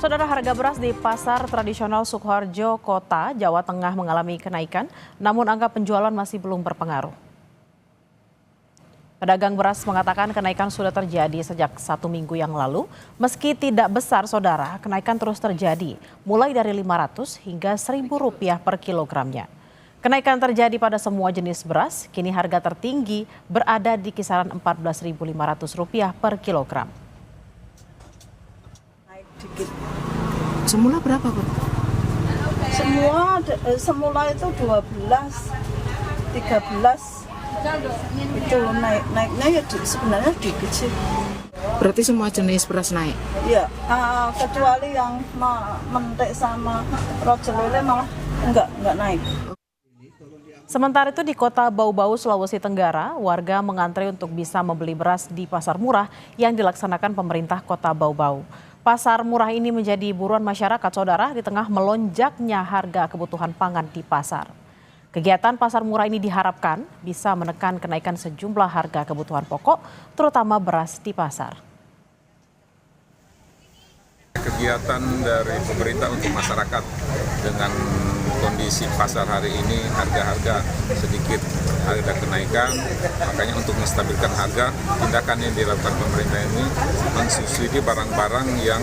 Saudara, harga beras di pasar tradisional Sukoharjo, Kota, Jawa Tengah mengalami kenaikan, namun angka penjualan masih belum berpengaruh. Pedagang beras mengatakan kenaikan sudah terjadi sejak 1 minggu yang lalu. Meski tidak besar, saudara, kenaikan terus terjadi, mulai dari Rp500 hingga Rp1.000 per kilogramnya. Kenaikan terjadi pada semua jenis beras, kini harga tertinggi berada di kisaran Rp14.500 per kilogram. Naik dikit. Semula berapa, Bu? Semula itu 12, 13. Itu naiknya ya sebenarnya dikit sih. Berarti semua jenis beras naik? Iya, kecuali yang mentek sama rojel lele malah enggak naik. Sementara itu di Kota Bau-Bau, Sulawesi Tenggara, warga mengantre untuk bisa membeli beras di pasar murah yang dilaksanakan pemerintah Kota Bau-Bau. Pasar murah ini menjadi buruan masyarakat, saudara, di tengah melonjaknya harga kebutuhan pangan di pasar. Kegiatan pasar murah ini diharapkan bisa menekan kenaikan sejumlah harga kebutuhan pokok, terutama beras di pasar. Kegiatan dari pemerintah untuk masyarakat dengan kondisi pasar hari ini, harga-harga sedikit ada kenaikan, makanya untuk menstabilkan harga, tindakan yang dilakukan pemerintah ini mensubsidi barang-barang yang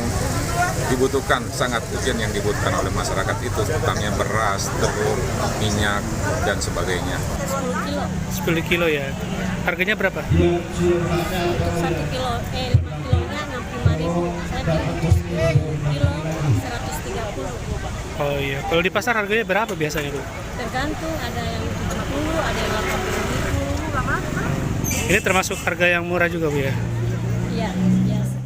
dibutuhkan, sangat urgent yang dibutuhkan oleh masyarakat itu, utamanya beras, telur, minyak, dan sebagainya. 10 kilo ya. Harganya berapa? Untuk 1 kilo, 5 kilonya 65.000. Saya beli untuk 10 kilo 130. Oh iya, kalau di pasar harganya berapa biasanya, Bu? Tergantung, ada yang 70, ada yang 80.000. Ini termasuk harga yang murah juga, Bu ya? Iya, biasa.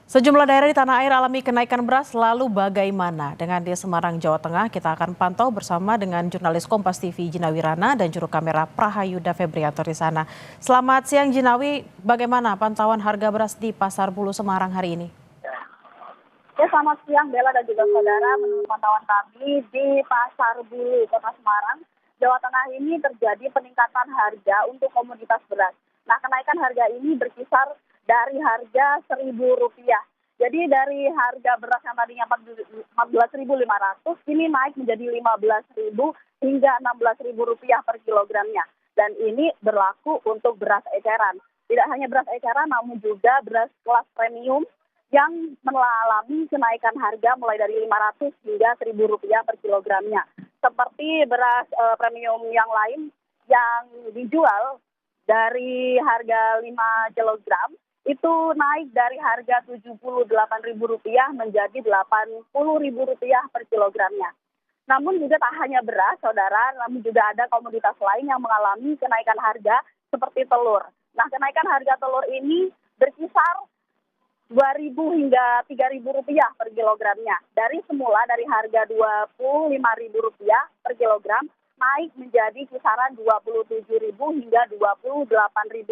Sejumlah daerah di tanah air alami kenaikan beras, lalu bagaimana dengan di Semarang, Jawa Tengah? Kita akan pantau bersama dengan jurnalis Kompas TV Jinawi Rana dan juru kamera Prahayuda Febrianto di sana. Selamat siang Jinawi, bagaimana pantauan harga beras di Pasar Bulu Semarang hari ini? Ya, selamat siang Bella dan juga saudara. Menurut pantauan kami di Pasar Bulu, Kota Semarang, Jawa Tengah ini terjadi peningkatan harga untuk komoditas beras. Nah, kenaikan harga ini berkisar dari harga Rp1.000. Jadi dari harga beras yang tadinya Rp14.500, kini naik menjadi Rp15.000 hingga Rp16.000 per kilogramnya. Dan ini berlaku untuk beras eceran. Tidak hanya beras eceran, namun juga beras kelas premium yang mengalami kenaikan harga mulai dari Rp500 hingga Rp1.000 per kilogramnya. Seperti beras premium yang lain yang dijual dari harga 5 kilogram itu naik dari harga Rp78.000 menjadi Rp80.000 per kilogramnya. Namun juga tak hanya beras, saudara, namun juga ada komoditas lain yang mengalami kenaikan harga seperti telur. Nah, kenaikan harga telur ini berkisar Rp2.000 hingga Rp3.000 per kilogramnya. Dari semula dari harga Rp25.000 per kilogram naik menjadi kisaran Rp27.000 hingga Rp28.000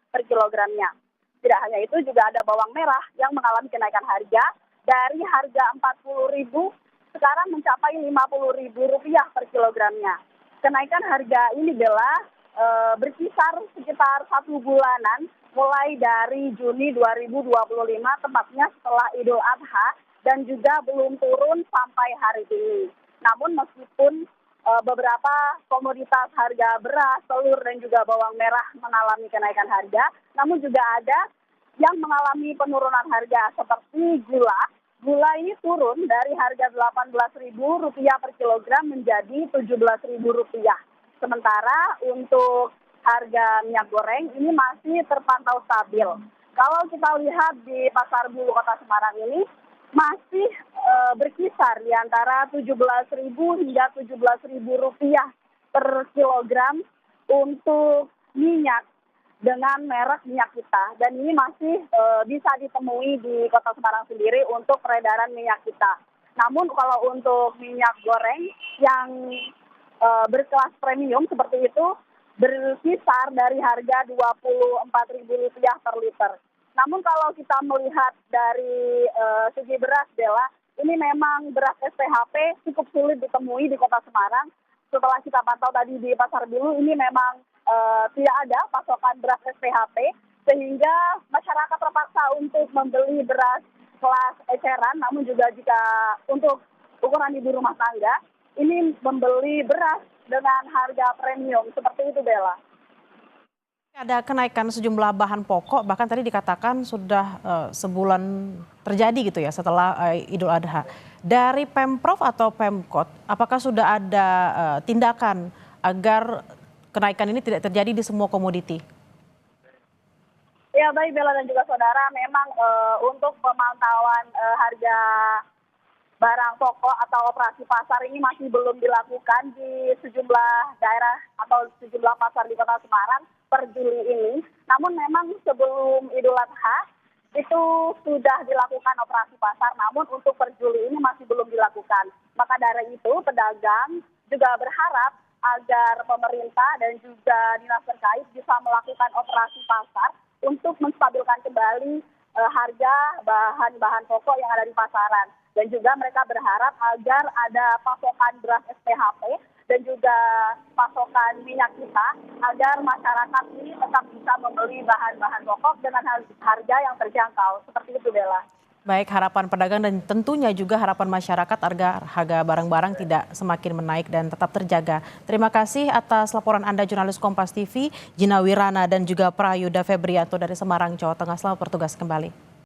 per kilogramnya. Tidak hanya itu, juga ada bawang merah yang mengalami kenaikan harga dari harga Rp40.000 sekarang mencapai Rp50.000 per kilogramnya. Kenaikan harga ini berkisar sekitar 1 bulanan mulai dari Juni 2025, tepatnya setelah Idul Adha, dan juga belum turun sampai hari ini. Namun meskipun beberapa komoditas harga beras, telur, dan juga bawang merah mengalami kenaikan harga, namun juga ada yang mengalami penurunan harga seperti gula. Gula ini turun dari harga Rp18.000 per kilogram menjadi Rp17.000. Sementara untuk harga minyak goreng ini masih terpantau stabil. Kalau kita lihat di Pasar Bulu Kota Semarang ini masih berkisar di antara Rp17.000 hingga Rp17.000 per kilogram untuk minyak dengan merek minyak kita. Dan ini masih bisa ditemui di Kota Semarang sendiri untuk peredaran minyak kita. Namun kalau untuk minyak goreng yang berkelas premium seperti itu berkisar dari harga Rp24.000 per liter. Namun kalau kita melihat dari segi beras, Bella, ini memang beras SPHP cukup sulit ditemui di Kota Semarang. Setelah kita pantau tadi di Pasar Bulu, ini memang tidak ada pasokan beras SPHP, sehingga masyarakat terpaksa untuk membeli beras kelas eceran, namun juga jika untuk ukuran ibu rumah tangga, ini membeli beras dengan harga premium. Seperti itu, Bella. Ada kenaikan sejumlah bahan pokok, bahkan tadi dikatakan sudah sebulan terjadi gitu ya setelah Idul Adha. Dari Pemprov atau Pemkot, apakah sudah ada tindakan agar kenaikan ini tidak terjadi di semua komoditi? Ya, baik Bella dan juga saudara, memang untuk pemantauan harga barang pokok atau operasi pasar ini masih belum dilakukan di sejumlah daerah atau sejumlah pasar di Kota Semarang per Juli ini. Namun memang sebelum Idul Adha itu sudah dilakukan operasi pasar, namun untuk per Juli ini masih belum dilakukan. Maka dari itu pedagang juga berharap agar pemerintah dan juga dinas terkait bisa melakukan operasi pasar untuk menstabilkan kembali harga bahan-bahan pokok yang ada di pasaran. Dan juga mereka berharap agar ada pasokan beras SPHP dan juga pasokan minyak kita agar masyarakat ini tetap bisa membeli bahan-bahan pokok dengan harga yang terjangkau. Seperti itu, Bella. Baik, harapan pedagang dan tentunya juga harapan masyarakat agar harga barang-barang tidak semakin menaik dan tetap terjaga. Terima kasih atas laporan Anda jurnalis Kompas TV, Gina Wirana dan juga Prayuda Febrianto dari Semarang, Jawa Tengah. Selamat bertugas kembali.